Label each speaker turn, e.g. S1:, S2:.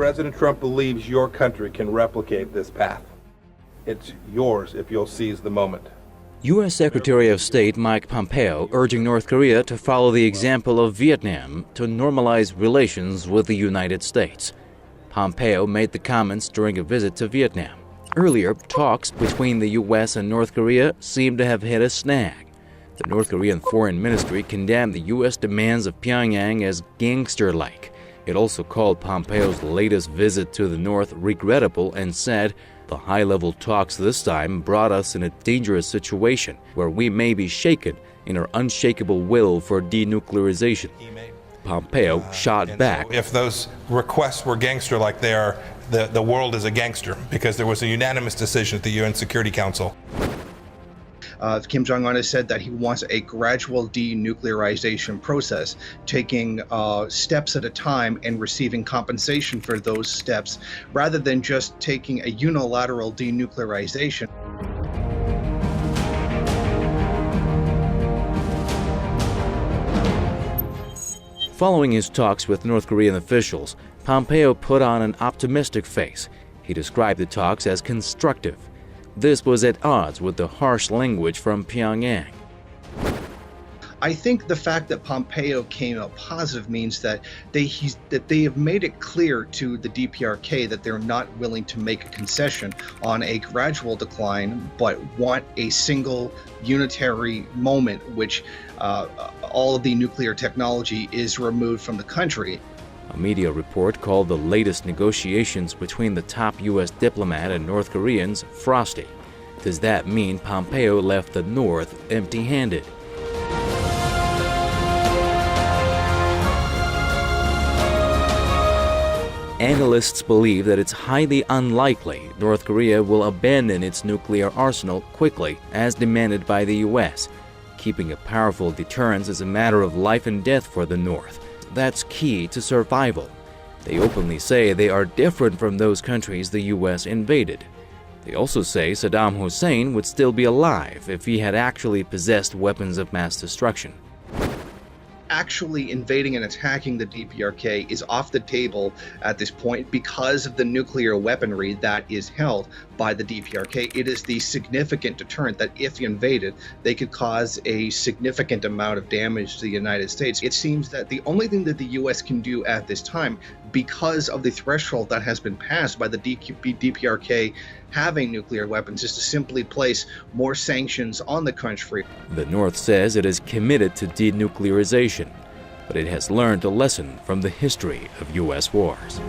S1: President Trump believes your country can replicate this path. It's yours if you'll seize the moment.
S2: U.S. Secretary of State Mike Pompeo urging North Korea to follow the example of Vietnam to normalize relations with the United States. Pompeo made the comments during a visit to Vietnam. Earlier, talks between the U.S. and North Korea seemed to have hit a snag. The North Korean Foreign Ministry condemned the U.S. demands of Pyongyang as gangster-like. It also called Pompeo's latest visit to the North regrettable and said, "The high-level talks this time brought us in a dangerous situation where we may be shaken in our unshakable will for denuclearization." Pompeo shot back.
S3: So if those requests were gangster-like they are, the world is a gangster, because there was a unanimous decision at the UN Security Council.
S4: Kim Jong-un has said that he wants a gradual denuclearization process, taking steps at a time and receiving compensation for those steps, rather than just taking a unilateral denuclearization.
S2: Following his talks with North Korean officials, Pompeo put on an optimistic face. He described the talks as constructive. This was at odds with the harsh language from Pyongyang.
S4: I think the fact that Pompeo came out positive means that they have made it clear to the DPRK that they're not willing to make a concession on a gradual decline, but want a single unitary moment which all of the nuclear technology is removed from the country.
S2: A media report called the latest negotiations between the top U.S. diplomat and North Koreans frosty. Does that mean Pompeo left the North empty-handed? Analysts believe that it's highly unlikely North Korea will abandon its nuclear arsenal quickly, as demanded by the U.S. Keeping a powerful deterrence is a matter of life and death for the North. That's key to survival. They openly say they are different from those countries the U.S. invaded. They also say Saddam Hussein would still be alive if he had actually possessed weapons of mass destruction.
S4: Actually invading and attacking the DPRK is off the table at this point because of the nuclear weaponry that is held by the DPRK. It is the significant deterrent that if invaded, they could cause a significant amount of damage to the United States. It seems that the only thing that the U.S. can do at this time, because of the threshold that has been passed by the DPRK having nuclear weapons, is to simply place more sanctions on the country.
S2: The North says it is committed to denuclearization, but it has learned a lesson from the history of U.S. wars.